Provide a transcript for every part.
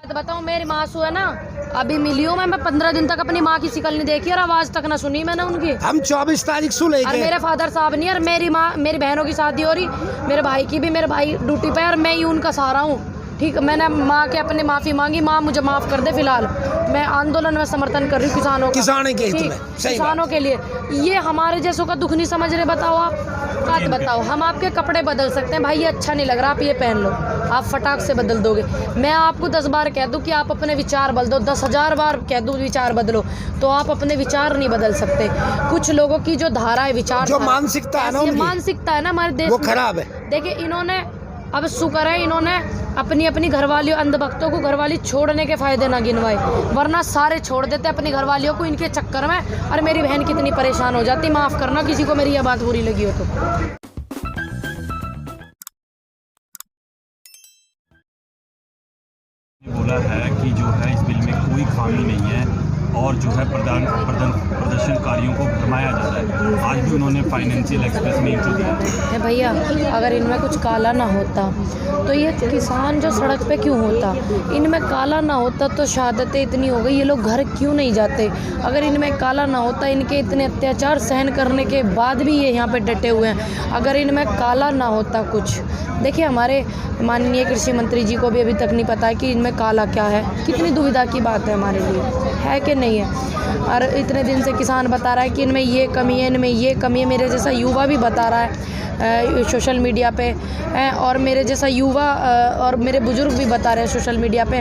बताऊं, मेरी मासू है ना, अभी मिली हूँ मैं 15 दिन तक अपनी माँ की शिकल नहीं देखी और आवाज तक ना सुनी मैंने उनकी। हम 24 तारीख से और लेके मेरे फादर साहब नहीं, और मेरी माँ, मेरी बहनों की शादी हो रही, मेरे भाई की भी, मेरे भाई ड्यूटी पे, और मैं ही उनका सहारा हूँ। ठीक, मैंने माँ के अपने माफ़ी मांगी, माँ मुझे माफ़ कर दे। फिलहाल मैं आंदोलन में समर्थन कर रही हूँ किसानों का, किसानों के हित में, सही किसानों के लिए। ये हमारे जैसों का दुख नहीं समझ रहे। बताओ आप, बात बताओ, हम आपके कपड़े बदल सकते हैं भाई, ये अच्छा नहीं लग रहा, आप ये पहन लो, आप फटाक से बदल दोगे। मैं आपको 10 बार कह दूं कि आप अपने विचार बदल दो, 10,000 बार कह दूं विचार बदलो, तो आप अपने विचार नहीं बदल सकते। कुछ लोगों की जो धारा है, विचार, जो मानसिकता है ना, उनकी मानसिकता है ना हमारे देश वो में, खराब है। देखिए इन्होंने, अब शुक्र है इन्होंने अपनी घरवालियों, अंधभक्तों को घरवाली छोड़ने के फायदे ना गिनवाए, वरना सारे छोड़ देते अपनी घरवालियों को इनके चक्कर में। और मेरी बहन कितनी परेशान हो जाती, माफ़ करना किसी को मेरी यह बात बुरी लगी हो तो। बोला है कि जो है इस बिल में कोई खामी नहीं है और जो है प्रदर्शनकारियों को भरमाया जा रहा है। आज भी उन्होंने फाइनेंशियल एक्सप्रेस में इंटरव्यू दिया है भैया, अगर इनमें कुछ काला ना होता तो ये किसान जो सड़क पे क्यों होता, इनमें काला ना होता तो शहादतें इतनी हो गई, ये लोग घर क्यों नहीं जाते। अगर इनमें काला ना होता, इनके इतने अत्याचार सहन करने के बाद भी ये यहाँ पे डटे हुए हैं, अगर इनमें काला ना होता कुछ। देखिए हमारे माननीय कृषि मंत्री जी को भी अभी तक नहीं पता है कि इनमें काला क्या है। कितनी दुविधा की बात है हमारे लिए, है कि नहीं है। और इतने दिन से किसान बता रहा है कि इनमें ये कमी है, इनमें ये कमी है। मेरे जैसा युवा भी बता रहा है सोशल मीडिया पे, और मेरे जैसा युवा और मेरे बुजुर्ग भी बता रहे हैं सोशल मीडिया पे,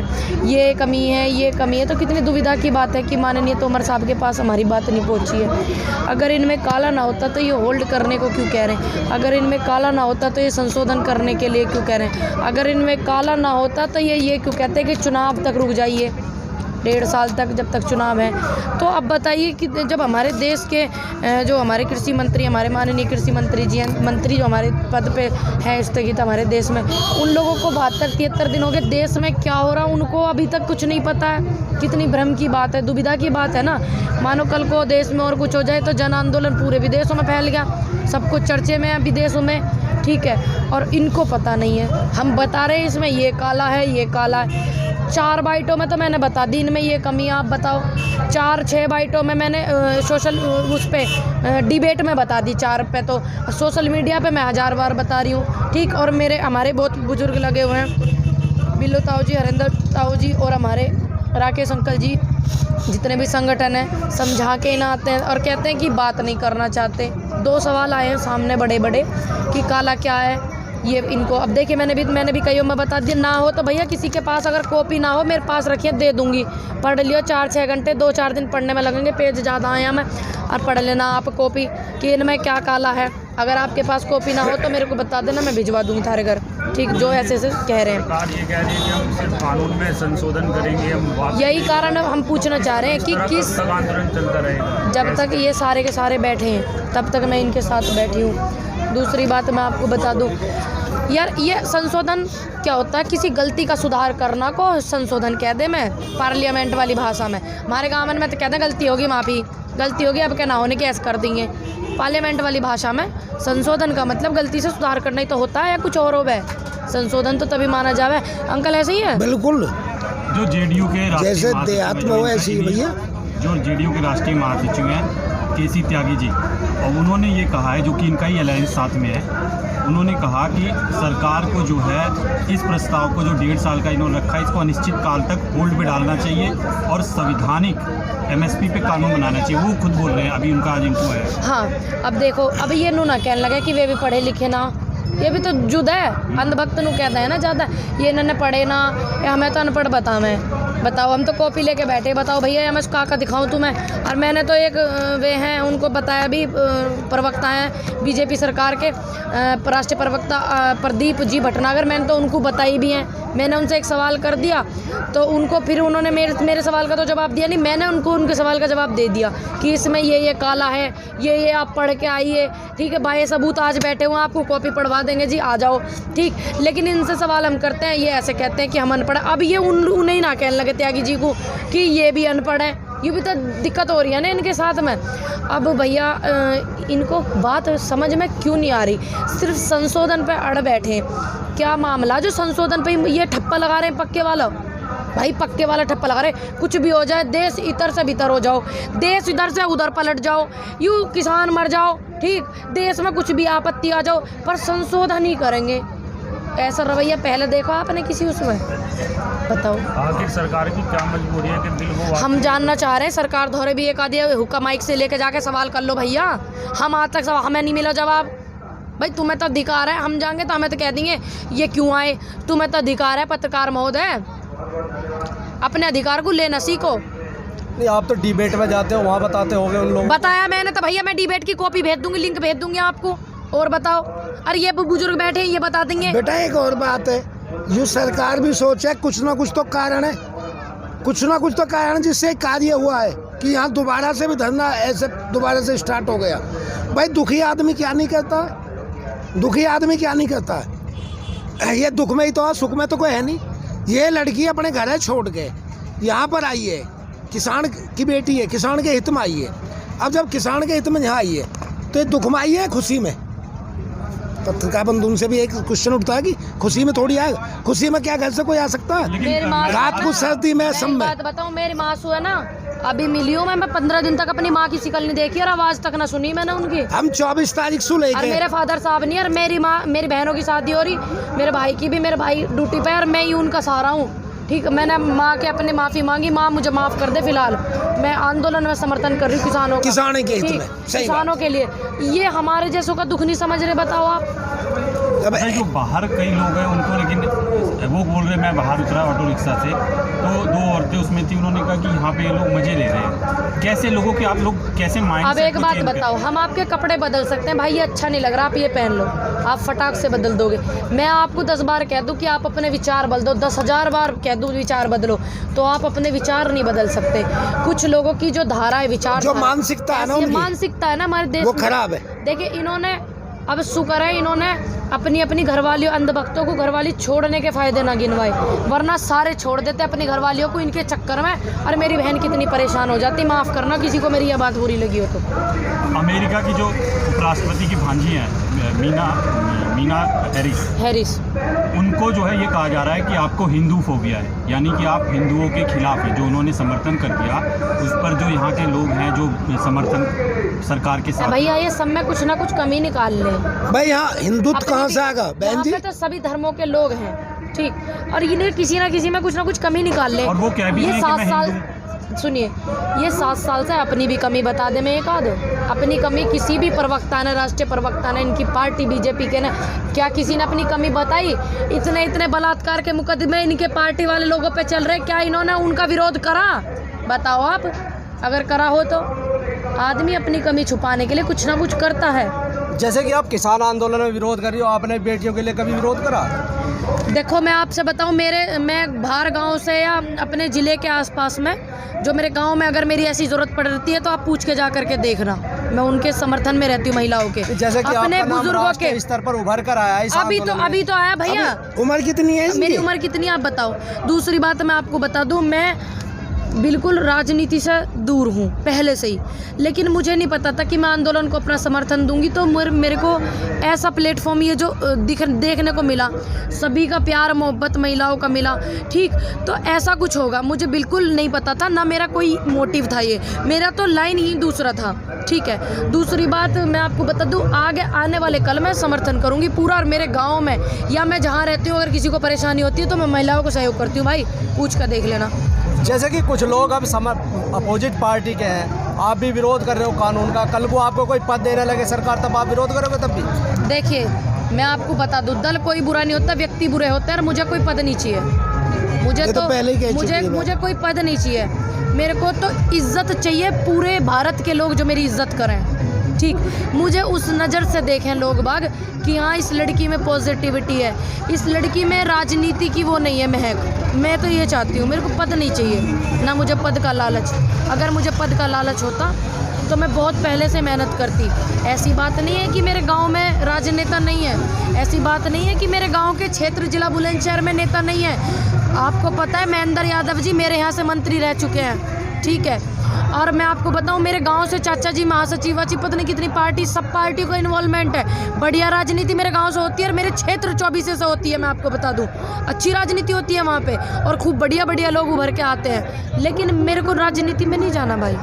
ये कमी है, ये कमी है। तो कितनी दुविधा की बात है कि माननीय तोमर साहब के पास हमारी बात नहीं पहुंची है। अगर इनमें काला ना होता तो ये होल्ड करने को क्यों कह रहे हैं। अगर इनमें काला ना होता तो ये संशोधन करने के लिए क्यों कह रहे हैं। अगर इनमें काला ना होता तो ये क्यों कहते हैं कि चुनाव तक रुक जाइए, 1.5 साल तक, जब तक चुनाव है। तो अब बताइए कि जब हमारे देश के जो हमारे कृषि मंत्री, हमारे माननीय कृषि मंत्री जी हैं, मंत्री जो हमारे पद पे हैं स्थगित हमारे देश में, उन लोगों को 72-73 दिन हो गए, देश में क्या हो रहा उनको अभी तक कुछ नहीं पता है। कितनी भ्रम की बात है, दुविधा की बात है ना। मानो कल को देश में और कुछ हो जाए तो जन आंदोलन पूरे विदेशों में फैल गया, सब कुछ चर्चे में है विदेशों में, ठीक है, और इनको पता नहीं है। हम बता रहे हैं इसमें ये काला है, ये काला है। 4 बाइटों में तो मैंने बता दी इनमें ये कमी है, आप बताओ। 4-6 बाइटों में मैंने सोशल उस पे डिबेट में बता दी, 4 पे तो सोशल मीडिया पे मैं 1000 बार बता रही हूँ, ठीक। और हमारे बहुत बुजुर्ग लगे हुए हैं, बिल्लू ताऊ जी, हरिंदर ताऊ जी और हमारे राकेश अंकल जी, जितने भी संगठन हैं, समझा के ना आते हैं और कहते हैं कि बात नहीं करना चाहते। 2 सवाल आए हैं सामने बड़े बड़े कि काला क्या है ये इनको। अब देखिए मैंने भी कईयों में बता दिया, ना हो तो भैया किसी के पास अगर कॉपी ना हो मेरे पास रखिए, दे दूंगी, पढ़ लियो। 4-6 घंटे 2-4 दिन पढ़ने में लगेंगे, पेज ज़्यादा आया मैं, और पढ़ लेना आप कॉपी कि इनमें क्या काला है। अगर आपके पास कॉपी ना हो तो मेरे को बता देना, मैं भिजवा दूँगी थारे घर, ठीक। जो ऐसे कह रहे हैं, सरकार ये कह रही है कि हम सिर्फ कानून में संशोधन करेंगे, हम यही कारण हम पूछना चाह रहे हैं कि किस आंदोलन चलता रहेगा जब तक ये सारे के सारे बैठे हैं तब तक मैं इनके साथ बैठी हूँ। दूसरी बात मैं आपको बता दूँ यार, ये संशोधन क्या होता है, किसी गलती का सुधार करना को संशोधन कह दे। मैं पार्लियामेंट वाली भाषा में, हमारे गाँव में तो कहते हैं गलती होगी, माफ़ी, गलती होगी, अब क्या ना होने के ऐसे कर देंगे। पार्लियामेंट वाली भाषा में संशोधन का मतलब गलती से सुधार करना ही तो होता है, या कुछ और हो गए। संशोधन तो तभी माना जावे। अंकल ऐसे ही है बिल्कुल, जो जेडीयू के जैसे देहात में हो ऐसे ही भैया। जो जेडीयू के राष्ट्रीय महासचिव हैं केसी त्यागी जी, और उन्होंने ये कहा है, जो कि इनका ही अलायंस साथ में है, उन्होंने कहा कि सरकार को जो है इस प्रस्ताव को जो 1.5 साल का इन्होंने रखा है, इसको अनिश्चित काल तक होल्ड पे डालना चाहिए और संवैधानिक एमएसपी पे कानून बनाना चाहिए। वो खुद बोल रहे हैं, अभी उनका आज इनको है। हाँ, अब देखो, अब ये नू ना कहने लगे कि वे भी पढ़े लिखे ना, ये भी तो जुदा है, अंधभक्त नू कहता है ना ज़्यादा, ये इन्होंने पढ़े ना, या हमें तो अनपढ़ बताओ, हम तो कॉपी लेके बैठे, बताओ भैया या मैं का दिखाऊं तुम्हें। और मैंने तो एक वे हैं उनको बताया भी, प्रवक्ता हैं बीजेपी सरकार के, राष्ट्रीय प्रवक्ता प्रदीप जी भटनागर, मैंने तो उनको बताई भी हैं। मैंने उनसे एक सवाल कर दिया तो उनको फिर उन्होंने मेरे सवाल का तो जवाब दिया नहीं, मैंने उनको उनके सवाल का जवाब दे दिया कि इसमें ये काला है, ये आप पढ़ के आइए, ठीक है, बाए सबूत आज बैठे हुए, आपको कॉपी पढ़वा देंगे जी, आ जाओ, ठीक। लेकिन इनसे सवाल हम करते हैं, ये ऐसे कहते हैं कि हम अनपढ़। अब ये उन्हें ना कहने लगे त्यागी जी को कि ये भी अनपढ़ है, ये भी तो दिक्कत हो रही है ना इनके साथ में। अब भैया इनको बात समझ में क्यों नहीं आ रही, सिर्फ संशोधन पे अड़ बैठे। क्या मामला जो संशोधन पे ये ठप्पा लगा रहे हैं पक्के वाला, भाई पक्के वाला ठप्पा लगा रहे, कुछ भी हो जाए देश इधर से भीतर हो जाओ, देश इधर से उधर पलट जाओ, यूँ किसान मर जाओ, ठीक, देश में कुछ भी आपत्ति आ जाओ, पर संशोधन ही करेंगे। ऐसा रवैया पहले देखो आपने किसी उसमें? बताओ आखिर सरकार की क्या मजबूरी है कि दिल वो हम जानना चाह रहे हैं। सरकार धोरे भी एक आधी हुक्का माइक से लेके जाके सवाल कर लो भैया। हम आज तक सवाल, हमें नहीं मिला जवाब। भाई तुम्हें तो अधिकार है, हम जाएंगे तो हमें तो कह देंगे ये क्यों आए। तुम्हें तो अधिकार है पत्रकार महोदय, अपने अधिकार को लेना सीखो। नहीं, आप तो डिबेट में जाते हो, वहाँ बताते होगे उन लोगों। बताया मैंने तो भैया, मैं डिबेट की कॉपी भेज दूंगी, लिंक भेज दूंगी आपको। और बताओ, अरे ये बुजुर्ग बैठे हैं, ये बता देंगे। बेटा एक और बात है, जो सरकार भी सोचे कुछ ना कुछ तो कारण है, कुछ ना कुछ तो कारण जिससे कार्य हुआ है कि यहाँ दोबारा से भी धरना ऐसे दोबारा से स्टार्ट हो गया। भाई दुखी आदमी क्या नहीं करता है, दुखी आदमी क्या नहीं करता है। ये दुख में ही तो है, सुख में तो कोई है नहीं। ये लड़की अपने घर है छोड़ के यहाँ पर आई है, किसान की बेटी है, किसान के हित में आई है। अब जब किसान के हित में यहाँ आई है तो ये दुख में आई है खुशी में? पत्रकार बंधु से भी एक क्वेश्चन उठता है कि खुशी में थोड़ी आए, खुशी में क्या घर से कोई आ सकता है? मेरी माँ, रात को सर्दी में सब में बात बताऊं, मेरी मासू है ना, अभी मिली हूँ मैं 15 दिन तक अपनी माँ की शिकल नहीं देखी और आवाज तक ना सुनी मैंने उनकी। हम 24 तारीख से और लेके मेरे फादर साहब नहीं, और मेरी माँ, मेरी बहनों की शादी हो रही, मेरे भाई की भी, मेरे भाई ड्यूटी पे, और मैं ही उनका सहारा हूँ। ठीक, मैंने माँ के अपने माफ़ी मांगी, माँ मुझे माफ़ कर दे, फिलहाल मैं आंदोलन में समर्थन कर रही हूँ किसानों का, किसानों के हित ठीक, में, सही किसानों के लिए। ये हमारे जैसों का दुख नहीं समझ रहे, बताओ आप। अब अच्छा, जो बाहर कई लोग हैं उनको, लेकिन वो बोल रहे मैं बाहर उतरा ऑटो रिक्शा से, तो 2 औरतें उसमें थी, उन्होंने कहा कि यहाँ पे ये लोग मजे ले रहे हैं। कैसे लोगों के आप लोग कैसे माइंड? अब एक बात बताओ, हम आपके कपड़े बदल सकते हैं, भाई ये अच्छा नहीं लग रहा, आप ये पहन लो, आप फटाक से बदल दोगे। मैं आपको 10 बार कह दूं कि आप अपने विचार बदल दो, 10,000 बार कह दूं विचार बदलो, तो आप अपने विचार नहीं बदल सकते। कुछ लोगों की जो धारा है, विचार, जो मानसिकता है ना उनकी, मानसिकता है ना हमारे देश वो में, खराब है। देखिए इन्होंने, अब शुक्र है इन्होंने अपनी अपनी घरवालियों, अंधभक्तों को घरवाली छोड़ने के फायदे ना गिनवाए, वरना सारे छोड़ देते अपनी घरवालियों को इनके चक्कर में। और मेरी बहन कितनी परेशान हो जाती, माफ़ करना किसी को मेरी यह बात बुरी लगी हो तो। अमेरिका की जो उपराष्ट्रपति की भांजी हैं मीना हैरिस, उनको जो है ये कहा जा रहा है कि आपको हिंदू फोबिया है, यानी कि आप हिंदुओं के खिलाफ है। जो उन्होंने समर्थन कर दिया उस पर जो यहाँ के लोग हैं जो समर्थन सरकार के साथ, भैया ये सब में कुछ ना कुछ कमी निकाल ले। भाई यहाँ हिंदुत्व कहाँ से आएगा बहन जी? यहाँ पे तो सभी धर्मों के लोग हैं, ठीक, और इन्हें किसी ना किसी में कुछ ना कुछ कमी निकाल ले। और वो कह भी ये रहे हैं कि 7 साल, सुनिए, ये 7 साल से अपनी भी कमी बता दे, मैं एक आध अपनी कमी किसी भी प्रवक्ता ने, राष्ट्रीय प्रवक्ता ने, इनकी पार्टी बीजेपी के ने, क्या किसी ने अपनी कमी बताई? इतने बलात्कार के मुकदमे इनके पार्टी वाले लोगों पे चल रहे, क्या इन्होंने उनका विरोध करा? बताओ आप, अगर करा हो तो। आदमी अपनी कमी छुपाने के लिए कुछ ना कुछ करता है। जैसे कि आप किसान आंदोलन में विरोध कर रही हो, आपने बेटियों के लिए कभी विरोध करा? देखो मैं आपसे बताऊं, मैं बाहर गांव से या अपने ज़िले के आसपास में, जो मेरे गांव में अगर मेरी ऐसी ज़रूरत पड़ती है तो आप पूछ के जा करके देखना, मैं उनके समर्थन में रहती हूँ, महिलाओं के, जैसे कि अपने बुजुर्गों के स्तर पर उभर कर आया है। अभी तो आया भैया। उम्र कितनी है इसकी? मेरी उम्र कितनी है आप बताओ। दूसरी बात मैं आपको बता दूं, मैं बिल्कुल राजनीति से दूर हूँ पहले से ही, लेकिन मुझे नहीं पता था कि मैं आंदोलन को अपना समर्थन दूंगी, तो मेरे को ऐसा प्लेटफॉर्म ये जो देखने को मिला, सभी का प्यार मोहब्बत महिलाओं का मिला, ठीक, तो ऐसा कुछ होगा मुझे बिल्कुल नहीं पता था, ना मेरा कोई मोटिव था, ये मेरा तो लाइन ही दूसरा था, ठीक है। दूसरी बात मैं आपको बता दूं, आगे आने वाले कल मैं समर्थन करूँगी पूरा, और मेरे गाँव में या मैं जहाँ रहती हूँ अगर किसी को परेशानी होती है तो मैं महिलाओं को सहयोग करती हूँ, भाई पूछ कर देख लेना। जैसे कि कुछ लोग अब अपोजिट पार्टी के हैं, आप भी विरोध कर रहे हो कानून का, कल को आपको कोई पद देने लगे सरकार, तब आप विरोध करोगे? तब भी देखिए मैं आपको बता दूं, दल कोई बुरा नहीं होता, व्यक्ति बुरे होते हैं, और मुझे कोई पद नहीं चाहिए, मुझे तो पहले ही कह चुकी है मुझे कोई पद नहीं चाहिए, मेरे को तो इज्जत चाहिए, पूरे भारत के लोग जो मेरी इज्जत करें, ठीक, मुझे उस नज़र से देखें लोग बाग कि हाँ इस लड़की में पॉजिटिविटी है, इस लड़की में राजनीति की वो नहीं है महक। मैं तो ये चाहती हूँ, मेरे को पद नहीं चाहिए, ना मुझे पद का लालच। अगर मुझे पद का लालच होता तो मैं बहुत पहले से मेहनत करती। ऐसी बात नहीं है कि मेरे गांव में राजनेता नहीं है, ऐसी बात नहीं है कि मेरे गांव के क्षेत्र जिला बुलंदशहर में नेता नहीं है। आपको पता है महेंद्र यादव जी मेरे यहाँ से मंत्री रह चुके हैं, ठीक है, और मैं आपको बताऊं, मेरे गांव से चाचा जी, महासचिव पता नहीं कितनी पार्टी, सब पार्टियों का इन्वॉल्वमेंट है। बढ़िया राजनीति मेरे गांव से होती है और मेरे क्षेत्र 24 से होती है। मैं आपको बता दूं, अच्छी राजनीति होती है वहाँ पे और खूब बढ़िया बढ़िया लोग उभर के आते हैं। लेकिन मेरे को राजनीति में नहीं जाना भाई।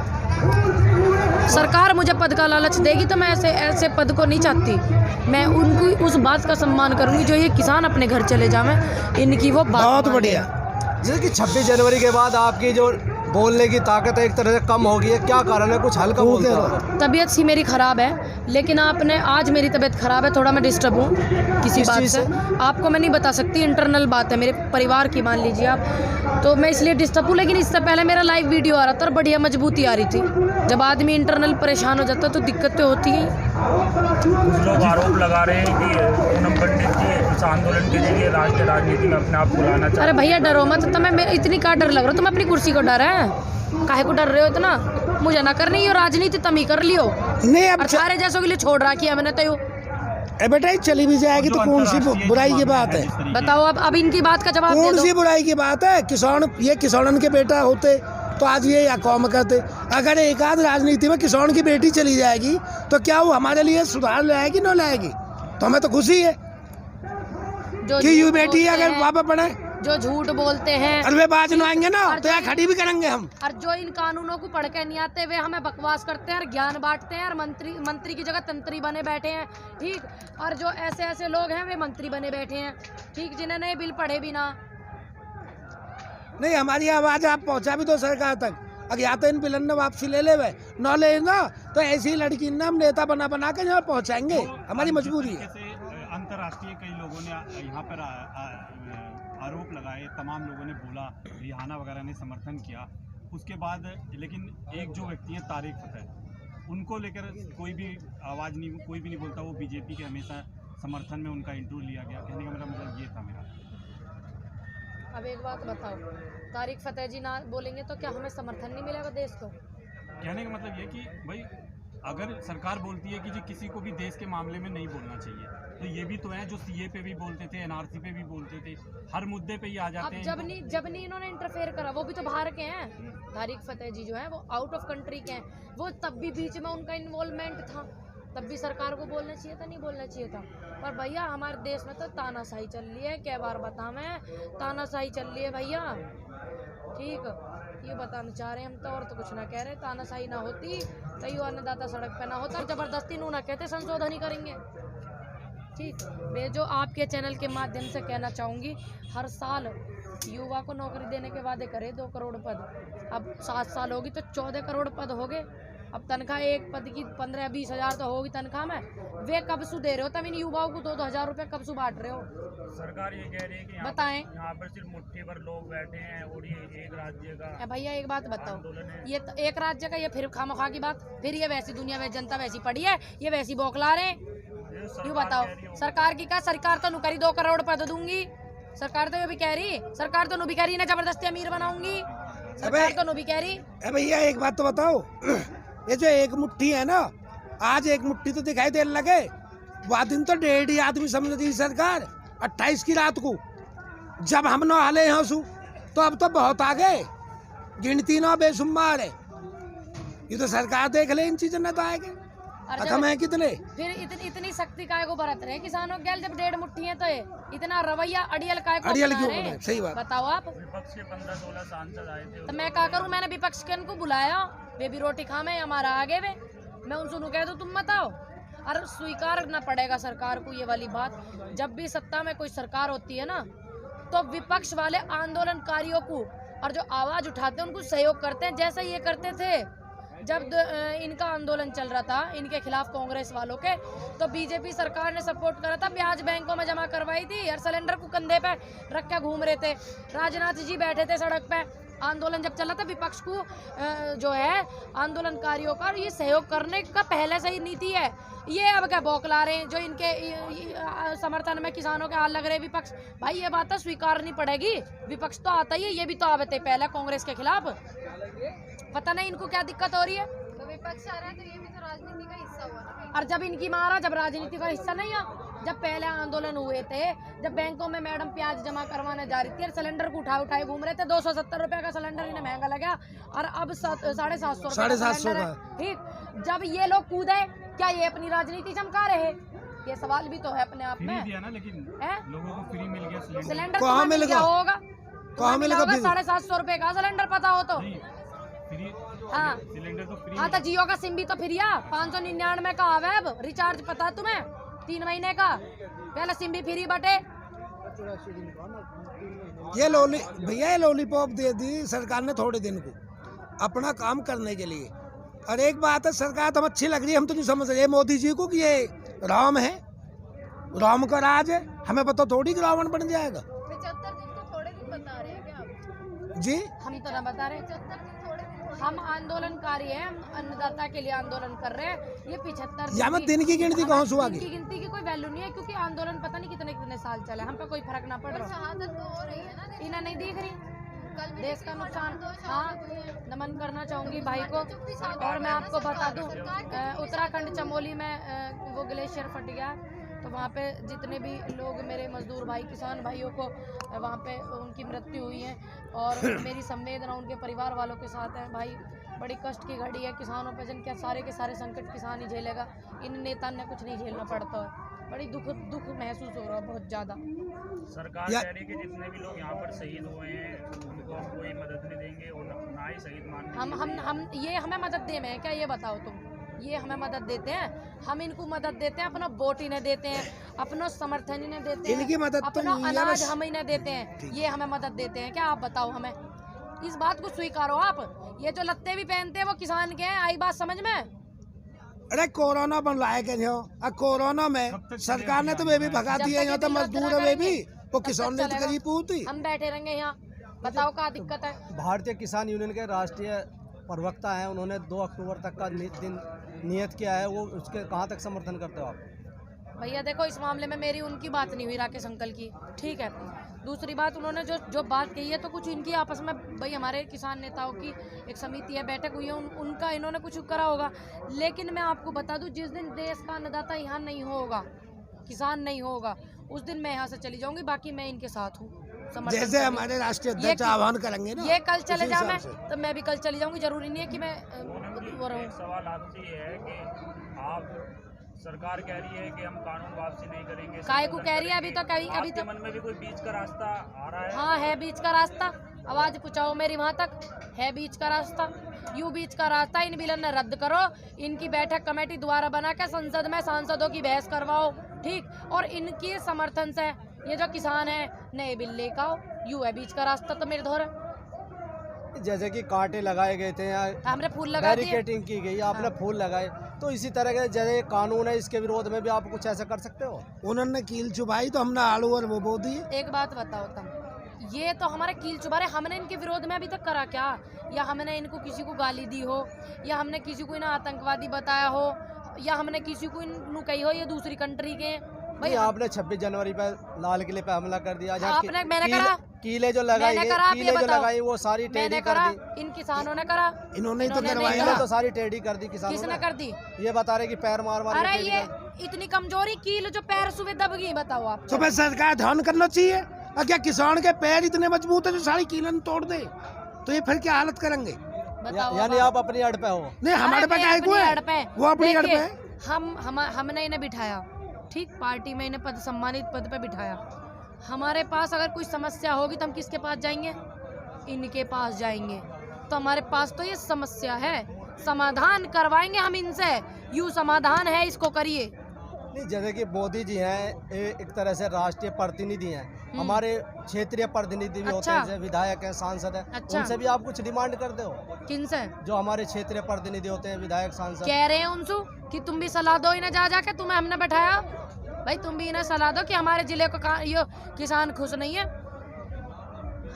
सरकार मुझे पद का लालच देगी तो मैं ऐसे पद को नहीं चाहती। मैं उनकी उस बात का सम्मान करूंगी जो ये किसान अपने घर चले जावे, इनकी वो बात बहुत माने। बढ़िया। जैसे कि 26 जनवरी के बाद आपकी जो बोलने की ताकत है एक तरह से कम हो गई है, क्या कारण है? कुछ हल्का बोलते हो। तबीयत सी मेरी ख़राब है, लेकिन आपने आज मेरी तबीयत ख़राब है, थोड़ा मैं डिस्टर्ब हूँ किसी किस बात चीज़ से। आपको मैं नहीं बता सकती, इंटरनल बात है मेरे परिवार की, मान लीजिए आप, तो मैं इसलिए डिस्टर्ब हूँ। लेकिन इससे पहले मेरा लाइव वीडियो आ रहा था और बढ़िया मजबूती आ रही थी। जब आदमी इंटरनल परेशान हो जाता तो दिक्कत तो होती है। कुछ लोग आरोप लगा रहे हैं कि पूनम पंडित जी इस आंदोलन के जरिए राष्ट्रीय राजनीति में अपने आप बुलाना चाहते अरे भैया डरो मत, तुम्हें इतनी का डर लग रहा है? तुम्हें अपनी कुर्सी को डर है? काहे को डर रहे हो इतना? मुझे ना करनी ये राजनीति, तुम ही कर लियो। नहीं अब और सारे जैसों के लिए छोड़ रखी है मैंने तो। बेटा ये चली भी जाएगी तो कौन सी बुराई की बात है? बताओ अब इनकी बात का जवाब दे कौन दो। सी बुराई की बात है? किसानन के बेटा होते तो आज ये या कौम करते। अगर एक आध राजनीति में किसान की बेटी चली जाएगी तो क्या वो हमारे लिए सुधार लाएगी न लाएगी? तो हमें तो खुशी है जो कि यू झूठ बेटी बोलते अगर हैं, पापा पढ़े जो झूठ बोलते हैं, और वे बाज न आएंगे ना और तो यहाँ खड़ी भी करेंगे हम। और जो इन कानूनों को पढ़ के नहीं आते वे हमें बकवास करते हैं और ज्ञान बांटते हैं और मंत्री की जगह तंत्री बने बैठे हैं, ठीक। और जो ऐसे लोग हैं वे मंत्री बने बैठे हैं, ठीक, जिन्होंने बिल पढ़े भी ना। नहीं हमारी आवाज़ आप पहुँचा भी दो सरकार तक। अगर या तो इन बिलन ने वापसी ले ले न ले ना तो ऐसी लड़की ने हम नेता बना के यहाँ पहुँचाएंगे। हमारी मजबूरी है। अंतर्राष्ट्रीय कई लोगों ने यहाँ पर आरोप लगाए, तमाम लोगों ने बोला, रिहाना वगैरह ने समर्थन किया। उसके बाद लेकिन एक जो व्यक्ति है तारिक फतेह, उनको लेकर कोई भी आवाज़ नहीं, कोई भी नहीं बोलता। वो बीजेपी के हमेशा समर्थन में उनका इंटरव्यू लिया गया। कहने का मेरा मतलब ये था मेरा। अब एक बात बताओ, तारिक फतेह जी ना बोलेंगे तो क्या हमें समर्थन नहीं मिलेगा देश को? कहने का मतलब ये कि भाई अगर सरकार बोलती है कि जी किसी को भी देश के मामले में नहीं बोलना चाहिए, तो ये भी तो है जो सीए पे भी बोलते थे, एनआरसी पे भी बोलते थे, हर मुद्दे पे ही आ जाते अब हैं। जब नहीं इन्होंने इंटरफेयर करा, वो भी तो बाहर के हैं। तारिक फतेह जी जो है वो आउट ऑफ कंट्री के हैं, वो तब भी बीच में उनका इन्वॉल्वमेंट था, तब भी सरकार को बोलना चाहिए था, नहीं बोलना चाहिए था। पर भैया हमारे देश में तो तानाशाही चल रही है, क्या बार बतावें, तानाशाही चल रही है भैया, ठीक। ये बताना चाह रहे हैं हम तो, और तो कुछ ना कह रहे। तानाशाही ना होती तो ये अन्नदाता सड़क पे ना होता, और जबरदस्ती नू ना कहते संशोधन ही करेंगे, ठीक। मैं जो आपके चैनल के माध्यम से कहना चाहूँगी, हर साल युवा को नौकरी देने के वादे करे 2 करोड़ पद, अब 7 साल होगी तो 14 करोड़ पद हो गए। अब तनख्वाह एक पद की 15-20 हज़ार तो होगी तनख्वाह में, वे कब सु दे रहे हो? तब इन युवाओं को 2-2 हज़ार रुपये कब सु बांट रहे हो? सरकार ये कह रही है कि बताएं। यहाँ पर सिर्फ मुट्ठी भर लोग बैठे हैं और ये एक राज्य का भैया एक बात बताओ, आंदोलन है। ये तो एक राज्य का, ये फिर खामखा की बात, फिर ये वैसी दुनिया में जनता वैसी पड़ी है, ये वैसी बौखला रहे हैं। सरकार यूँ बताओ, कह रही है, सरकार की क्या? सरकार तो नुकरी 2 करोड़ पद दूंगी, सरकार तो ये भी कह रही, सरकार तो नु भी कह रही ना जबरदस्ती अमीर बनाऊंगी, सरकार तो नु भी कह रही। भैया एक बात तो बताओ, ये जो एक मुट्ठी है ना, आज एक मुट्ठी तो दिखाई देने लगे, वह दिन तो 1.5 आदमी समझ दी सरकार। 28 की रात को जब हम न हाले यहाँ सु तो अब तो बहुत आगे, गिनती ना बेशुमार है। ये तो सरकार देख ले इन चीजों में तो आएंगे। और हम हैं कितने? फिर इतनी शक्ति काय को बरत रहे हैं किसानों के? जब 1.5 मुट्ठी है तो ये इतना रवैया अड़ियल काय को अड़ियल अपना क्यों रहे बना हैं? है? सही बात। बताओ आप। विपक्ष के 15-16 सांसद आए थे। तो मैं क्या करूं? मैंने विपक्ष के उनको बुलाया, वे भी रोटी खा में हमारा आगे वे, मैं उनसे कह दूं तुम मत आओ। और स्वीकार करना पड़ेगा सरकार को ये वाली बात, जब भी सत्ता में कोई सरकार होती है ना, तो विपक्ष वाले आंदोलनकारियों को और जो आवाज उठाते हैं उनको सहयोग करते हैं। जैसे ये करते थे जब इनका आंदोलन चल रहा था इनके खिलाफ कांग्रेस वालों के, तो बीजेपी सरकार ने सपोर्ट करा था, ब्याज बैंकों में जमा करवाई थी और सिलेंडर को कंधे पे रख के घूम रहे थे। राजनाथ जी बैठे थे सड़क पे, आंदोलन जब चल रहा था, विपक्ष को जो है आंदोलनकारियों का ये सहयोग करने का पहले से ही नीति है। ये अब क्या बौखला रहे हैं जो इनके समर्थन में किसानों के हाल लग रहे विपक्ष। भाई ये बात तो स्वीकारनी पड़ेगी, विपक्ष तो आता ही है, ये भी तो आते पहले कांग्रेस के खिलाफ। पता नहीं इनको क्या दिक्कत हो रही है। तो विपक्ष आ रहा है तो ये भी तो राजनीति का हिस्सा हुआ ना। और जब इनकी मारा, जब राजनीति का हिस्सा नहीं है, जब पहले आंदोलन हुए थे, जब बैंकों में मैडम प्याज जमा करवाने जा रही थी और सिलेंडर को उठाए घूम रहे थे, 270 रुपए का सिलेंडर इन्हें महंगा लगा और अब 750 750 है। ठीक, जब ये लोग कूदे, क्या ये अपनी राजनीति चमका रहे? ये सवाल भी तो है अपने आप फ्री में। दिया ना, लेकिन है? लोगों को फ्री मिल गया सिलेंडर। सिलेंडर कहाँ तुम्हें मिल मिल गया गया? होगा? कहाँ मिल गया? 750 रुपए का सिलेंडर पता हो तो। नहीं, फ्री हाँ। सिलेंडर तो फ्री हाँ तो जियो का सिम भी तो फ्री है, 599 का वेब रिचार्ज पता तुम्हें 3 महीने का, पहले सिम भी फ्री बटे। ये भैया ये लॉलीपॉप दे दी सरकार ने थोड़े दिन को अपना काम करने के लिए। और एक बात है, सरकार तो अच्छी लग रही है, हम तो नहीं समझ रहे मोदी जी को कि ये राम है, राम का राज है, हमें पता थोड़ी कि रावण बन जाएगा। 75 दिन तो थोड़े दिन बता रहे हैं क्या आप? जी हम तो ना बता रहे, 75 दिन थोड़े दिन। हम आंदोलनकारी हैं, हम अन्नदाता के लिए आंदोलन कर रहे हैं। ये 75 या मैं दिन की गिनती कहाँ से हुआ दिन की गिनती की कोई वैल्यू नहीं है, क्योंकि आंदोलन पता नहीं कितने कितने साल चले, हम पे कोई फर्क ना पड़ रहा। शहादत तो हो रही है ना, इन्हें नहीं दिख रही देश का नुकसान। हाँ, नमन करना चाहूँगी भाई को। और मैं आपको बता दूँ, उत्तराखंड चमोली में वो ग्लेशियर फट गया, तो वहाँ पे जितने भी लोग मेरे मजदूर भाई किसान भाइयों को वहाँ पे उनकी मृत्यु हुई है, और मेरी संवेदना उनके परिवार वालों के साथ है। भाई बड़ी कष्ट की घड़ी है किसानों पे, जिनके सारे के सारे संकट किसान ही झेलेगा, इन नेता ने कुछ नहीं झेलना पड़ता है। बड़ी दुख महसूस हो रहा है बहुत ज़्यादा। सरकार कह रही है कि जितने भी लोग यहाँ पर शहीद हुए हैं उनको हम कोई मदद नहीं देंगे और ना ही शहीद मानने हम ये हमें मदद दे में है क्या, ये बताओ तुम? ये हमें मदद देते हैं? हम इनको मदद देते हैं, अपना वोट इन्हें देते हैं, अपना समर्थन इन्हें देते हैं, इनकी मदद तो अपना नहीं है, अनाज बस हम इन्हें देते हैं, ये हमें मदद देते हैं क्या? आप बताओ हमें, इस बात को स्वीकारो आप। ये जो लत्ते भी पहनते हैं वो किसान के हैं, आई बात समझ में? अरे कोरोना बन रहा है क्या? अब कोरोना में सरकार ने तो वे भी भगा दिया, यहाँ तो मजदूर है वे भी, वो किसान ने तो गरीब पूछती। हम बैठे रहेंगे यहाँ, बताओ क्या दिक्कत है? भारतीय किसान यूनियन के राष्ट्रीय प्रवक्ता हैं, उन्होंने 2 अक्टूबर तक का दिन नियत किया है, वो उसके कहाँ तक समर्थन करते हो आप? भैया देखो, इस मामले में मेरी उनकी बात नहीं हुई राकेश अंकल की, ठीक है। दूसरी बात, उन्होंने जो बात कही है तो कुछ इनकी आपस में, भाई हमारे किसान नेताओं की एक समिति है, बैठक हुई है, उनका इन्होंने कुछ करा होगा। लेकिन मैं आपको बता दूं, जिस दिन देश का अन्नदाता यहाँ नहीं होगा, किसान नहीं होगा, उस दिन मैं यहाँ से चली जाऊंगी। बाकी मैं इनके साथ हूँ, जैसे हमारे राष्ट्रीय अध्यक्ष आह्वान करेंगे ना, ये कल चले जाए मैं तो मैं भी कल चली जाऊंगी, जरूरी नहीं है कि मैं वो रहूँ। सवाल आपसे ये है कि आप सरकार कह रही है कि हम कानून वापसी नहीं करेंगे, काय को कह रही है? अभी तो आपके मन में भी कोई बीच का रास्ता आ रहा है? हाँ, है बीच का रास्ता, आवाज पहुँचाओ मेरी वहाँ तक, है बीच का रास्ता। यू बीच का रास्ता, इन बिलन ने रद्द करो, इनकी बैठक कमेटी द्वारा बना के संसद में सांसदों की बहस करवाओ, ठीक, और इनके समर्थन से ये जो किसान है नए बिल लेकर आओ। यू है बीच का रास्ता तो मेरे धोर। जैसे कि कांटे लगाए गए थे, हमने फूल लगा दिए, बैरिकेडिंग की गई, आपने फूल लगाए, तो इसी तरह के जैसे कानून है इसके विरोध में भी आप कुछ ऐसा कर सकते हो? उन्होंने कील चुभाई तो हमने आलू और वो बो दिए। एक बात बताओ तुम, ये तो हमारे कील चुभा रहे, हमने इनके विरोध में अभी तक करा क्या? या हमने इनको किसी को गाली दी हो, या हमने किसी को इन्हें आतंकवादी बताया हो, या हमने किसी को इन्हों कही हो ये दूसरी कंट्री के? भाई आपने 26 जनवरी पर लाल किले पे हमला कर दिया, आपने, मैंने करा? कीले जो लगाई वो सारी टेढ़ी कर दी, इन किसानों ने करा? इन्होंने तो करवाई कीले तो सारी टेढ़ी कर दी किसानों किसने कर दी? ये बता रहे कि पैर मार मार। अरे ये इतनी कमजोरी कील जो पैर सुबह दब गई, बताओ आप। तो फिर सरकार ध्यान करना चाहिए, और क्या किसान के पैर इतने मजबूत है जो सारी कीलन तोड़ दे, तो ये फिर क्या हालत करेंगे? यानी आप अपनी अड़ पे हो? नहीं, हमारे पे क्या है, वो अपनी अड़ पे है। हमने इन्हें बिठाया, ठीक, पार्टी में इन्हें पद, सम्मानित पद पे बिठाया। हमारे पास अगर कोई समस्या होगी तो हम किसके पास जाएंगे? इनके पास जाएंगे। तो हमारे पास तो ये समस्या है, समाधान करवाएंगे हम इनसे। यू समाधान है, इसको करिए। नहीं, जैसे कि मोदी जी हैं एक तरह से राष्ट्रीय प्रतिनिधि हैं, हमारे क्षेत्रीय प्रतिनिधि भी होते हैं, जैसे विधायक हैं, सांसद हैं, उनसे भी आप कुछ डिमांड करते हो? किनसे? जो हमारे क्षेत्रीय प्रतिनिधि होते हैं, विधायक, सांसद। कह रहे हैं उनसे कि तुम भी सलाह दो इन्हें, जाके तुम्हें हमने बैठाया, भाई तुम भी इन्हें सलाह दो कि हमारे जिले का ये किसान खुश नहीं है,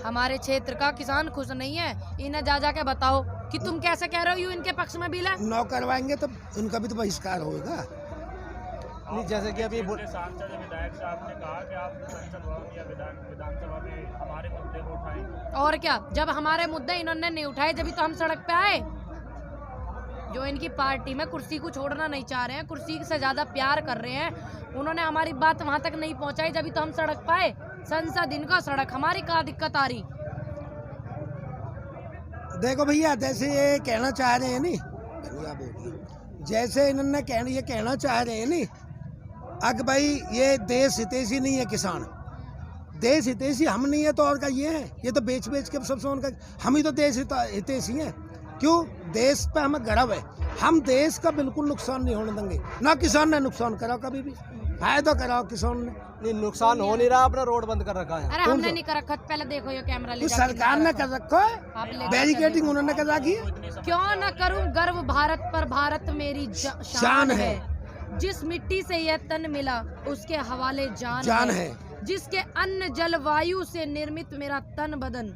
हमारे क्षेत्र का किसान खुश नहीं है, इन्हें जाके बताओ कि तुम कैसे कह रहे हो यू इनके पक्ष में बिल है। नौ करवाएंगे तो उनका भी तो बहिष्कार होगा। नहीं, जैसे कि अभी सांसद विधायक साहब ने कहा कि आप संसद भवन या विधानसभा में हमारे मुद्दे को उठाएं। और क्या, जब हमारे मुद्दे इन्होंने नहीं उठाए जब तो हम सड़क पे आए। जो इनकी पार्टी में कुर्सी को छोड़ना नहीं चाह रहे हैं, कुर्सी से ज़्यादा प्यार कर रहे हैं, उन्होंने हमारी बात वहाँ तक नहीं पहुँचाई जब तो हम सड़क पाए। संसद इनका, सड़क हमारी, क्या दिक्कत आ रही? देखो भैया, जैसे ये कहना चाह रहे हैं नी, जैसे इन्होंने ये कहना चाह रहे हैं नी, अग भाई ये देश हितैषी नहीं है किसान, देश हितैषी हम नहीं है तो और का ये है, ये तो बेच बेच के सबसे उनका, हम ही तो देश हितैषी हैं। क्यों? देश पे हमें गर्व है, हम देश का बिल्कुल नुकसान नहीं होने देंगे। ना किसान ने नुकसान करा कभी भी, फायदा कराओ किसान ने। नहीं, नुकसान हो नहीं रहा, अपना रोड बंद कर रखा है। अरे हमने नहीं कर रखा, पहले देखो ये कैमरा ले, सरकार ने कर रखा है, बैरिकेडिंग उन्होंने कर रखी है। क्यों न करूं गर्व भारत पर, भारत मेरी शान है। जिस मिट्टी से यह तन मिला उसके हवाले जान है। जिसके अन्न जल वायु से निर्मित मेरा तन बदन,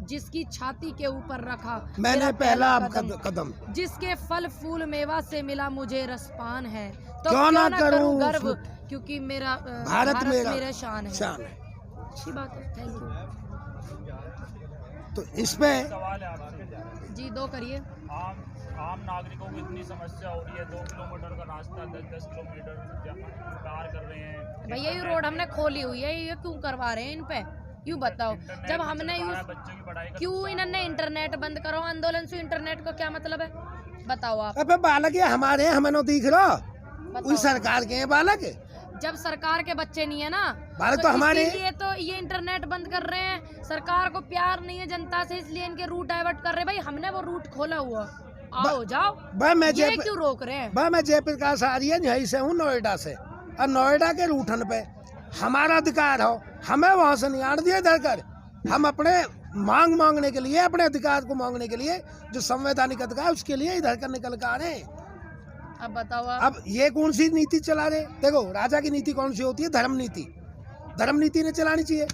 जिसकी छाती के ऊपर रखा मैंने पहला कदम, जिसके फल फूल मेवा से मिला मुझे रसपान है, तो क्यों ना करूं गर्व, क्योंकि मेरा भारत मेरा शान है। अच्छी बात है, थैंक यू। तो इसमें सवाल है आपसे जी, दो करिए। आम नागरिकों को इतनी समस्या हो रही है, 2 किलोमीटर का रास्ता 10-10 किलोमीटर पार कर रहे हैं। भैया ये रोड हमने खोली हुई है, ये क्यों करवा रहे हैं इन पे? यूँ बताओ, जब हमने बच्चों की पढ़ाई का क्यों इन्होंने इंटरनेट बंद करो? आंदोलन से इंटरनेट को क्या मतलब है, बताओ आप। अबे बालक ये हमारे, हमें नो दिख रहा, उस सरकार के हैं बालक। जब सरकार के बच्चे नहीं है ना, बालक तो हमारे, इसीलिए तो ये इंटरनेट बंद कर रहे हैं। सरकार को प्यार नहीं है जनता से, इसलिए इनके रूट डाइवर्ट कर रहे हैं। भाई हमने वो रूट खोला हुआ, आओ जाओ, ये क्यों रोक रहे हैं? मैं जयप्रकाश आर्यन यहीं से हूँ, नोएडा से, और नोएडा के रूठन पे हमारा अधिकार हो, हमें वहाँ से नहीं आने दिया इधर कर। हम अपने मांगने के लिए, अपने अधिकार को मांगने के लिए, जो संवैधानिक अधिकार उसके लिए इधर कर निकल कर आ रहे हैं। अब बताओ आप। अब ये कौन सी नीति चला रहे? देखो, राजा की नीति कौन सी होती है? धर्म नीति। धर्म नीति ने चलानी चाहिए,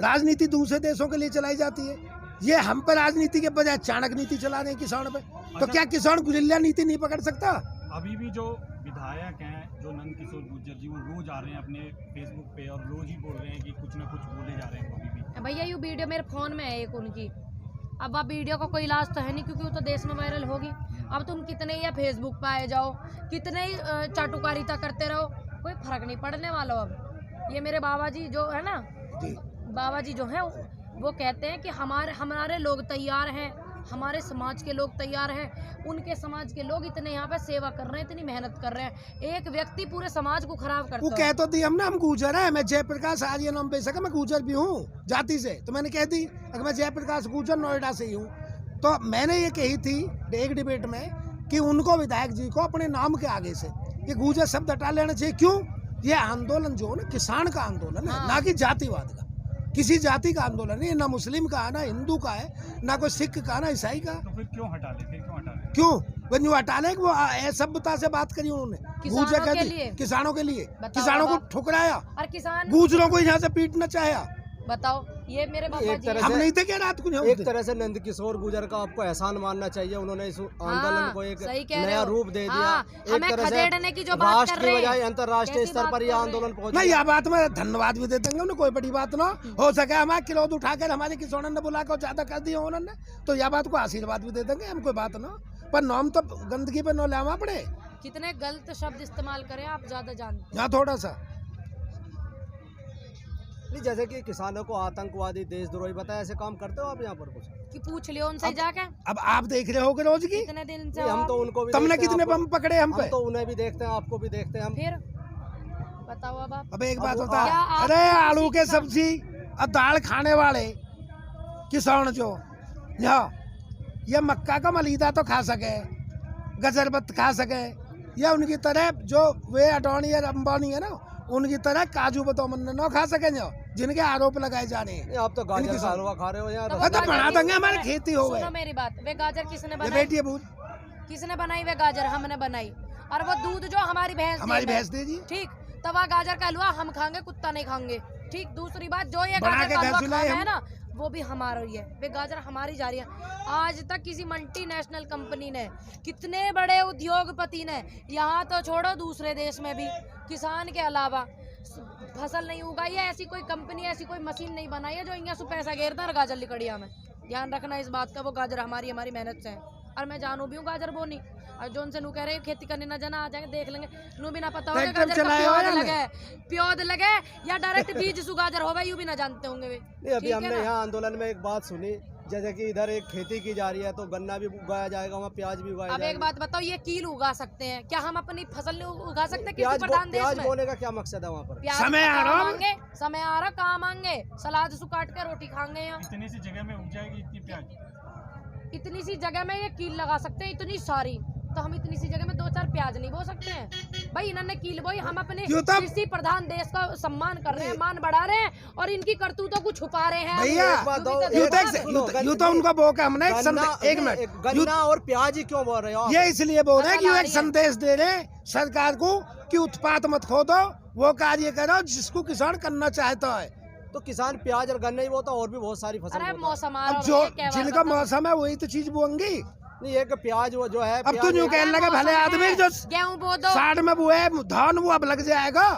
राजनीति दूसरे देशों के लिए चलाई जाती है। ये हम पर राजनीति के बजाय चाणक्य नीति चला रहे हैं किसान पे। तो क्या किसान गुरिल्ला नीति नहीं पकड़ सकता? अभी भी जो विधायक हैं, जो नंद किशोर गुर्जर जी, वो रोज आ रहे हैं अपने फेसबुक पे और रोज ही बोल रहे हैं कि कुछ ना कुछ बोले जा रहे हैं अभी भी। भैया ये वीडियो मेरे फोन में है एक उनकी, अब आप वीडियो का कोई इलाज तो है नहीं, क्योंकि वो तो देश में वायरल होगी। अब तुम कितने ही फेसबुक पे आए जाओ, कितने ही चाटुकारिता करते रहो, कोई फर्क नहीं पड़ने वाला। अब ये मेरे बाबा जी जो है ना, बाबा जी जो है वो कहते हैं कि हमारे लोग तैयार हैं, हमारे समाज के लोग तैयार हैं। उनके समाज के लोग इतने यहाँ पे सेवा कर रहे हैं, इतनी मेहनत कर रहे हैं, एक व्यक्ति पूरे समाज को खराब करता है। वो कह तो दी हमने, हम गुर्जर है, मैं जयप्रकाश आर्य नाम पे सका, मैं गुर्जर भी हूँ जाति से, तो मैंने कह दी अगर मैं जयप्रकाश गुर्जर नोएडा से ही हूँ। तो मैंने ये कही थी एक डिबेट में कि उनको, विधायक जी को, अपने नाम के आगे से ये गुर्जर शब्द हटा लेना चाहिए। क्यों? ये आंदोलन जो है ना, किसान का आंदोलन है, ना कि जातिवाद का। किसी जाति का आंदोलन नहीं, ना मुस्लिम का है, ना हिंदू का है, ना कोई सिख का, ना ईसाई का। तो फिर क्यों हटा ले? क्यों वो हटा ले? वो असभ्यता से बात करी उन्होंने, किसानों के लिए, किसानों के लिए, किसानों को ठुकराया और किसान गुजरों को यहाँ से पीटना चाहा। बताओ, ये मेरे बाबा जी हम नहीं थे क्या रात को? एक तरह से नंद किशोर गुर्जर का आपको एहसान मानना चाहिए, उन्होंने इस आंदोलन को एक नया रूप दे दिया। एक तरह से की जो बात राष्ट्र के बजाय अंतर्राष्ट्रीय स्तर पर यह आंदोलन पहुंचा। यह बात में धन्यवाद भी दे देंगे उन्हें, कोई बड़ी बात ना हो सके। हमारे किलोद उठाकर हमारे किसानों ने बुला कर ज्यादा कर दिया उन्होंने, तो यह बात को आशीर्वाद भी दे देंगे हम, कोई बात ना। पर नाम तो गंदगी पे न लावा पड़े। कितने गलत शब्द इस्तेमाल करें आप ज्यादा जानते। यहाँ थोड़ा सा नहीं, जैसे कि किसानों को आतंकवादी, देशद्रोही बताया, ऐसे काम करते हो आप यहाँ पर कुछ? कि पूछ लियो उनसे जाके। अब आप देख रहे हो रोज की, कितने दिन से हम तो उनको भी तुमने कितने बम पकड़े हम पे? तो उन्हें भी देखते हैं, आपको भी देखते हैं हम। फिर बताओ अब आप। अब एक बात होता है, अरे आलू के सब्जी और दाल खाने वाले किसान जो ये मक्का का मलीदा तो खा सके, गजरबत खा सके, या उनकी तरह जो वे अडवाणी या अंबानी है ना, उनकी तरह काजू बादाम न खा सके जिनके आरोप लगाए जा रहे हैं। आप तो गाजर का हलवा खा रहे हो यार। तो बना देंगे, हमारी खेती हो गई। सुनो मेरी बात, वे गाजर किसने बनाई? बेटी किसने बनाई? वे गाजर हमने बनाई। और वो दूध जो हमारी भैंस दे दी, ठीक, तवा गाजर का हलवा हम खाएंगे, कुत्ता नहीं खाएंगे। ठीक, दूसरी बात, जो ये गाजर का हलवा है ना, वो भी हमारा ही है। वे गाजर हमारी जा रही है। आज तक किसी मल्टीनेशनल कंपनी ने, कितने बड़े उद्योगपति ने, यहाँ तो छोड़ो दूसरे देश में भी किसान के अलावा फसल नहीं उगाई है, ऐसी कोई कंपनी, ऐसी कोई मशीन नहीं बनाई है जो यहाँ से पैसा घेरता है गाजर लिकड़िया में। ध्यान रखना इस बात का, वो गाजर हमारी मेहनत से है। और मैं जानू भी हूँ गाजर बोनी, और जोन से नू कह रहे खेती करने ना जाना, आ जाएंगे देख लेंगे, नू भी ना पता होगा ट्रैक्टर गाजर का चलाए हो या प्योद नहीं? लगे, प्योद लगे या डायरेक्ट बीज सु गाजर होगा, यूं भी ना जानते होंगे वे। नहीं, अभी ठीक है हमने ना? यहाँ आंदोलन में एक बात सुनी, जैसे कि इधर एक खेती की जा रही है तो गन्ना भी उगाया जाएगा, वहाँ प्याज भी उगाया अब एक जाएगा। बात बताओ, ये कील उगा सकते हैं क्या? हम अपनी फसल नहीं उगा सकते किसी प्याज प्रधान देश प्याज में? बोने का क्या मकसद है वहाँ पर? प्याज समय का आ काम रहा मांगे, समय आ रहा, काम मांगे, सलाद सु काट के रोटी खाएंगे यहाँ। इतनी सी जगह में उग जाएगी इतनी प्याज? इतनी सी जगह में ये कील लगा सकते हैं, इतनी सारी, तो हम इतनी सी जगह में 2-4 प्याज नहीं बो सकते हैं भाई? इन्होंने कील बोई, हम अपने क्यों तब? कृषि प्रधान देश का सम्मान कर रहे हैं, मान बढ़ा रहे हैं और इनकी करतूतों को छुपा रहे हैं। भैया, एक बात यूं भी दो, तो एक बात देखो। सुनो, यूं तो उनको वो हमने एक गन्ना मिनट गन्ना और प्याज ही क्यों बोल रहे हो आप? ये इसलिए बोल रहे हैं कि वो एक फसल आ रही है। संदेश दे रहे हैं सरकार को कि उत्पाद मत खोदो, वो कार्य करो जिसको किसान करना चाहता है। तो किसान प्याज और गन्ना ही बोता, और भी बहुत सारी फसल अरे बोता है। मौसम आ अब रहा जो है, क्या बात जिनका बताऊं? मौसम है वही तो चीज बोएंगी। नहीं, एक प्याज वो जो है, अब तो प्याज यूं एक- कहने लगे भले मौसम आदमी है, जो गेहूं बो दो। साठ में बुए धान वो अब लग जाएगा,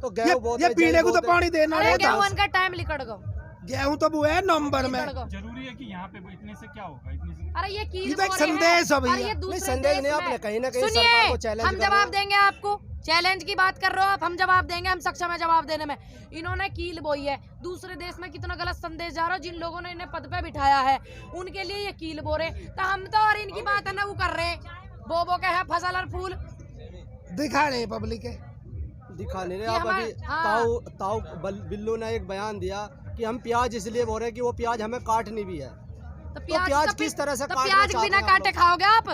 तो ये गेहूं बोते, ये पीने जई को तो बोते। पानी देना अरे रहता गेहूं का टाइम लिकड़ गो, गेहूं तो बुए नवंबर में। लिकड़ गो। जरूरी है कि यहाँ पे इतने से क्या होगा, इतने से अरे ये कील ये तो एक बो रहे हैं। संदेश है भैया। अरे ये नहीं, दूसरे संदेश देश नहीं, में। आपने कहीं ना कहीं सुनिए, सरकार को चैलेंज हम कर रहे जवाब हो। देंगे आपको, चैलेंज की बात कर रहे हो आप, हम जवाब देंगे, हम सक्षम है जवाब देने में। इन्होंने कील बोई है, दूसरे देश में कितना गलत संदेश जा रहा है, जिन लोगों ने इन्हें पद पे बिठाया है उनके लिए ये कील बो रहे, तो हम तो और इनकी बात है ना वो कर रहे हैं, बो के है फसल और फूल। दिखा रहे हैं पब्लिक के। दिखा नहीं रहे ये आप। हमारे- अभी हाँ। ताऊ बिल्लू ने एक बयान दिया कि हम प्याज इसलिए बोल रहे हैं कि वो प्याज हमें काटनी भी है। तो प्याज तो किस तरह से तो काटना प्याज चाहते बिना हैं आप काटे लोग? खाओगे आप?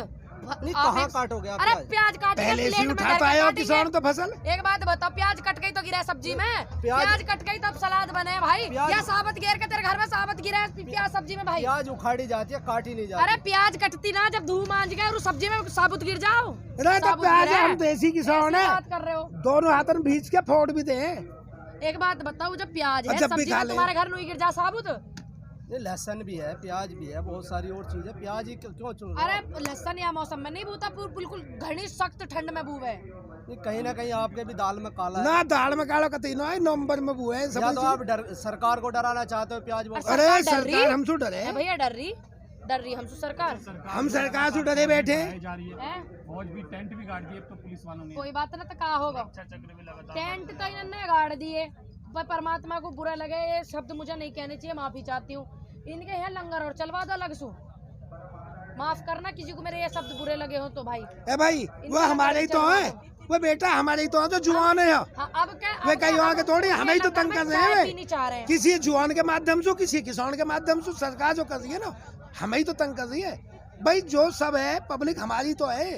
नहीं, आप कहाँ एक- काटोगे आप अरे प्याज? प्याज काट के पहले से प्लेट में उठाता धर है के और काटेंगे। किसान तो फसल। एक बात बताओ, प्याज कट गई तो गिरा है सब्जी में, प्याज- प्याज कट गई तब सलाद बने भाई, प्याज- या साबुत गिर के तेरे घर में साबुत गिरा है प्याज सब्जी में भाई? प्याज उखाड़ी जाती है, काटी नहीं अरे जाती। प्याज कटती ना जब धूल मांझ गए और उस सब्जी में साबुत गिर जाओ। अरे तो साबुत प्याज गिरा है। हम देसी किसान ऐसी है, बात कर रहे हो। दोनों हाथन भीज के फोड़ भी दे। एक बात बताओ, जब प्याज है जब भी सब्जी खा में, ले। तुम्हारे घर नहीं गिर जा साबुत? नहीं, लहसुन भी है, प्याज भी है, बहुत सारी और चीज है, प्याज ही क्यों चुन रहे अरे हो? लहसन या मौसम में नहीं बूता, बिल्कुल घनी सख्त ठंड में बूवे। नहीं, कहीं ना कहीं आपके भी दाल में काला है। ना दाल में काला कती ना नवंबर में बुए या समझ। तो आप सरकार को डराना चाहते हो प्याज बोल। अरे सरकार डर रही? सरकार हमसे डरे, है भैया डर रही हमसे सरकार हम सरकार से डरे बैठे। जा रही है, है? फौज भी टेंट भी गाड़ दिए अब तो पुलिस वालों ने। कोई बात ना, तो कहा होगा चक्र भी लगातार टेंट तो इन्होंने गाड़ दिए। पर परमात्मा को बुरा लगे, ये शब्द मुझे नहीं कहने चाहिए, माफी चाहती हूँ। इनके यहाँ लंगर और चलवा दो लगसू, माफ करना किसी को मेरे ये शब्द बुरे लगे हो तो भाई। ए भाई वो हमारे ही तो है, वो बेटा हमारे ही तो है जो जुआन है। हाँ, अब क्या वे कहीं और के थोड़ी, हमें ही तो लंगर तंग में कर रहे चाय हैं। पीनी चाह रहे हैं। किसी जुआन के माध्यम से, किसी किसान के माध्यम से सरकार जो कर रही है ना, हमें ही तो तंग कर रही है भाई। जो सब है पब्लिक हमारी तो है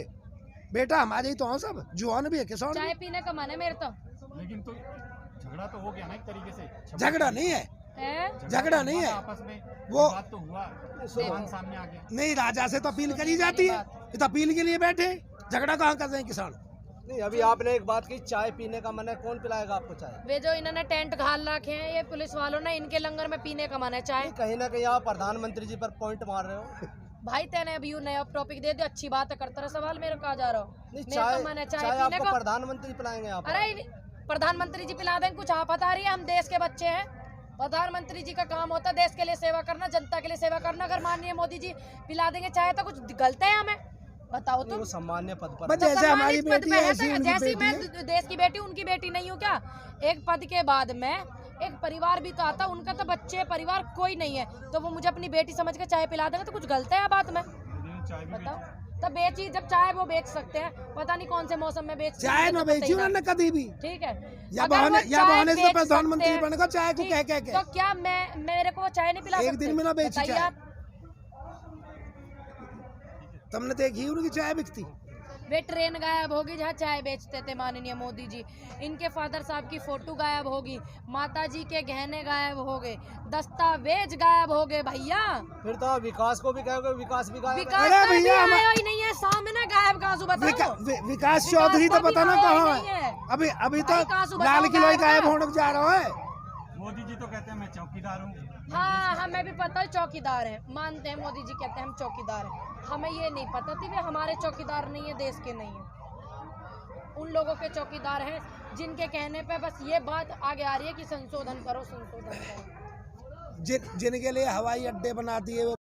बेटा, हमारे ही तो है सब, जुआन भी है किसान चाय भी। पीने का मन है मेरे तो। लेकिन तो झगड़ा तो हो गया ना एक तरीके से। झगड़ा नहीं है, है? झगड़ा नहीं है आपस में वो। बात तो हुआ, सामान सामने आ गया। नहीं, राजा से तो अपील करी जाती है, ये तो अपील के लिए बैठे, झगड़ा कहाँ कर रहे हैं किसान। नहीं, अभी आपने एक बात की, चाय पीने का मन है, कौन पिलाएगा आपको चाय? वे जो इन्होंने टेंट घाल रखे हैं ये पुलिस वालों ने, इनके लंगर में पीने का मन है चाय। नहीं, कहीं ना कहीं आप प्रधानमंत्री जी पर पॉइंट मार रहे हो। भाई तेने अभी नया टॉपिक दे दिया, अच्छी बात है, करता रहा सवाल, मेरे को आ जा रहा हो। नहीं, मेरे को मन है चाय चाय पीने आपको को। प्रधानमंत्री पिलाएंगे आप? अरे प्रधानमंत्री जी पिला देंगे, कुछ आफत आ रही है? हम देश के बच्चे हैं, प्रधानमंत्री जी का काम होता है देश के लिए सेवा करना, जनता के लिए सेवा करना। अगर माननीय मोदी जी पिला देंगे चाहे तो कुछ गलत है हमें? बताओ नहीं, तो। वो सामान्य पद पर बस है। जैसे हमारी सम्मानित पद बेटी पे है है, ऐसी तो उनकी जैसी बेटी मैं है। देश की बेटी उनकी बेटी नहीं हूँ क्या? एक पद के बाद में एक परिवार भी तो आता, उनका तो बच्चे परिवार कोई नहीं है, तो वो मुझे अपनी बेटी समझ के चाय पिला देंगे तो कुछ गलत है बात में? चाय भी बताओ। तब बेची, जब चाय वो बेच सकते हैं, पता नहीं कौन से मौसम में बेच चाय न बेची उन्होंने कभी भी। ठीक है, या अगर वो बहाने चाय से बेच प्रधानमंत्री सकते हैं, बनेगा चाय को ठीक, कह कह के। तो क्या मेरे को वो चाय नहीं पिला एक सकते? दिन में ना बेची बताइए चाय। आप। तुमने देखी उनकी चाय बिकती। वे ट्रेन गायब होगी जहाँ चाय बेचते थे माननीय मोदी जी, इनके फादर साहब की फोटो गायब होगी, माता जी के गहने गायब हो गए, दस्तावेज गायब हो गए भैया। फिर तो आप विकास को भी कहोगे, विकास भी गायब है। विकास अरे तो अभी भैया, आया ही नहीं है, सामने गायब कहाँ से बताओ? विकास चौधरी तो को भी पता ना आया ही कहाँ नहीं है, है। अभी तो भाई कहाँ से बताओ लाल किलो ही गायब गायब है? होने को जा रहा है। मोदी जी तो कहते हैं मैं चौकीदार हूँ। हाँ, हमें भी पता है चौकीदार है, मानते हैं मोदी जी कहते हैं हम चौकीदार हैं, हमें ये नहीं पता थी वे हमारे चौकीदार नहीं है, देश के नहीं है, उन लोगों के चौकीदार हैं जिनके कहने पे बस ये बात आगे आ रही है कि संशोधन करो, संशोधन करो। जिनके लिए हवाई अड्डे बनाती है वो